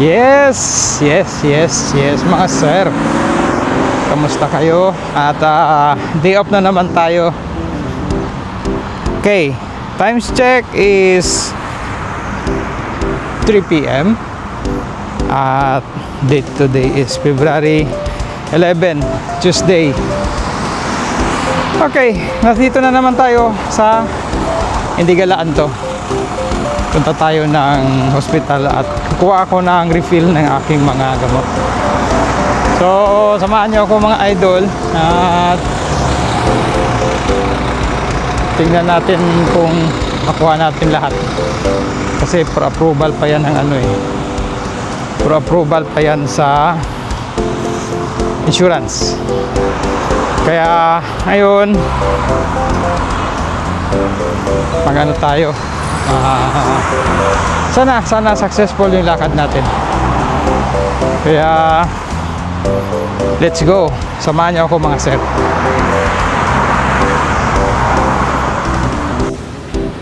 Yes, yes, yes, yes mga sir. Kamusta kayo? At day off na naman tayo. Okay, times check is 3 p.m. At date today is February 11, Tuesday. Okay, nandito na naman tayo sa hindi galaan to. Punta tayo ng hospital at kukuha ako ng refill ng aking mga gamot. So, samahan niyo ako mga idol at tingnan natin kung makuha natin lahat. Kasi for approval pa yan ng ano eh. For approval pa yan sa insurance. Kaya ngayon magano tayo. Sana successful yung lakad natin. Kaya let's go. Samahan niyo ako mga sir.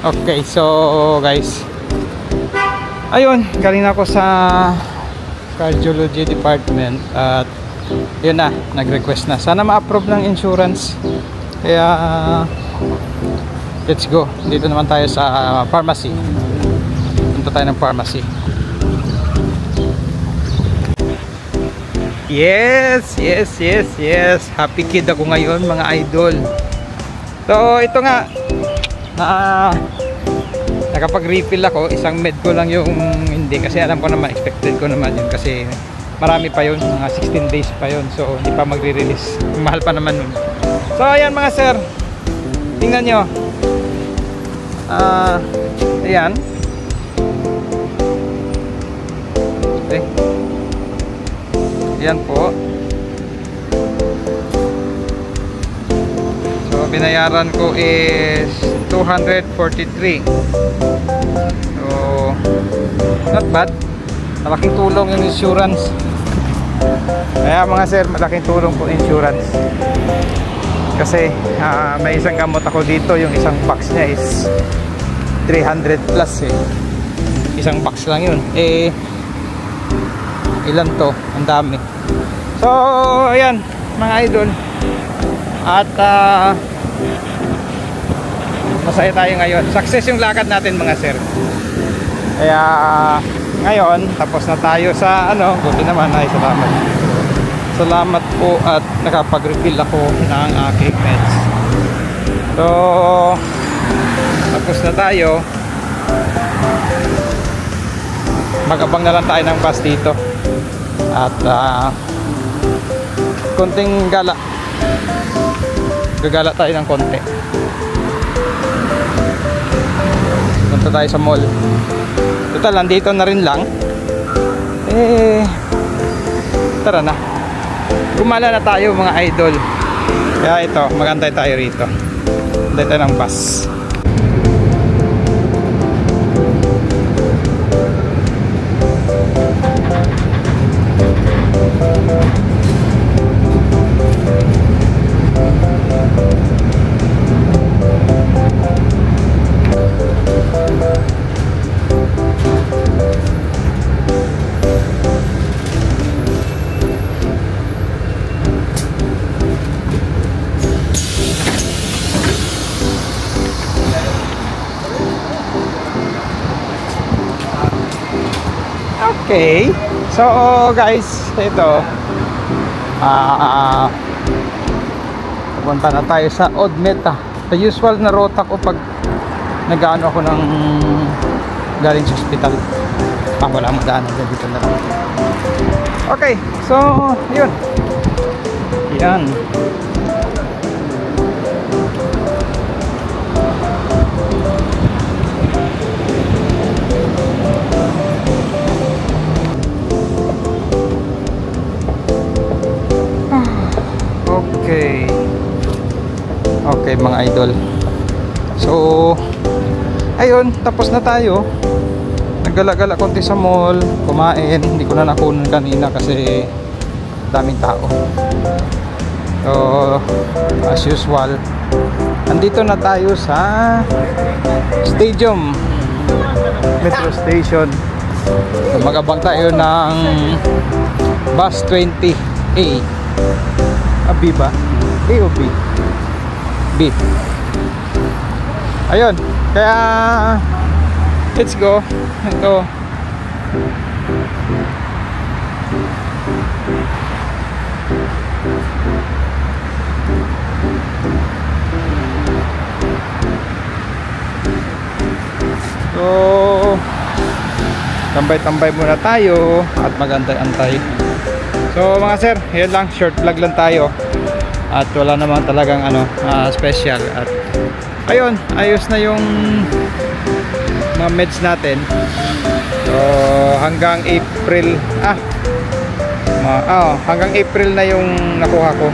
Okay, so guys, ayun, galing ako sa cardiology department at yun na, nag-request na. Sana ma-approve ng insurance. Kaya let's go. Dito naman tayo sa pharmacy. Punta tayo ng pharmacy. Yes, yes, yes, yes. Happy kid ako ngayon mga idol. So ito nga, nakapag-refill ako. Isang med ko lang yung hindi. Kasi alam ko naman, expected ko naman yun. Kasi marami pa yun, mga 16 days pa yun. So hindi pa magre-release. Mahal pa naman nun. So ayan mga sir, tingnan nyo. Ayan. Okay. Ayan po. So binayaran ko is 243. So not bad. Malaking tulong yung insurance. Kaya mga sir, malaking tulong po insurance. Kasi may isang gamot ako dito. Yung isang box niya is 300 plus eh. Isang box lang yun. Eh ilan to? Ang dami. So ayan mga idol. At masaya tayo ngayon. Success yung lakad natin mga sir. Kaya ngayon tapos na tayo sa ano. Buti naman ay salamat. Salamat po at nakapag-refill ako ng aking meds. So tapos na tayo. Mag-abang na lang tayo ng bus dito. At konting gala. Gagala tayo ng konti. Punta tayo sa mall. Total, nandito na rin lang. Tara na. Gumala na tayo mga idol. Kaya ito, magantay tayo rito. Antay tayo ng bus. Okay, so guys, ito pupunta na tayo sa Odd Meta, the usual na rota ko pag nag-ano ako ng galing sa hospital. Wala mo daanan dito na lang. Okay, so yun yan. Okay mga idol. So ayun, tapos na tayo. Naggala-gala konti sa mall, kumain. Hindi ko na nakunan kanina kasi daming tao. So as usual, andito na tayo sa Stadium Metro Station. Mag-abang tayo ng bus 20A. B ba? A o B? B. Ayun, kaya let's go. Ito. So, tambay-tambay muna tayo at magantay-antay. So mga sir, yun lang, short vlog lang tayo. At wala naman talagang special. At ayun, ayos na yung mga meds natin. So hanggang April hanggang April na yung nakuha ko,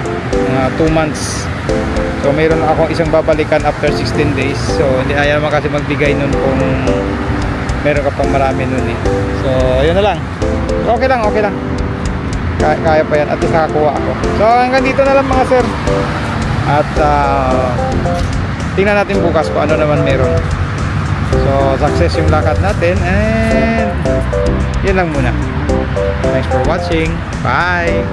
2 months. So mayroon akong isang babalikan after 16 days. So hindi ayaw naman kasi magbigay nun kung meron ka pang marami nun eh. So ayun na lang. Okay lang, okay lang. Kaya pa yan, at least nakakuha ako. So hanggang dito na lang mga sir. At tingnan natin bukas kung ano naman meron. So success yung lakad natin. And yun lang muna. Thanks for watching. Bye.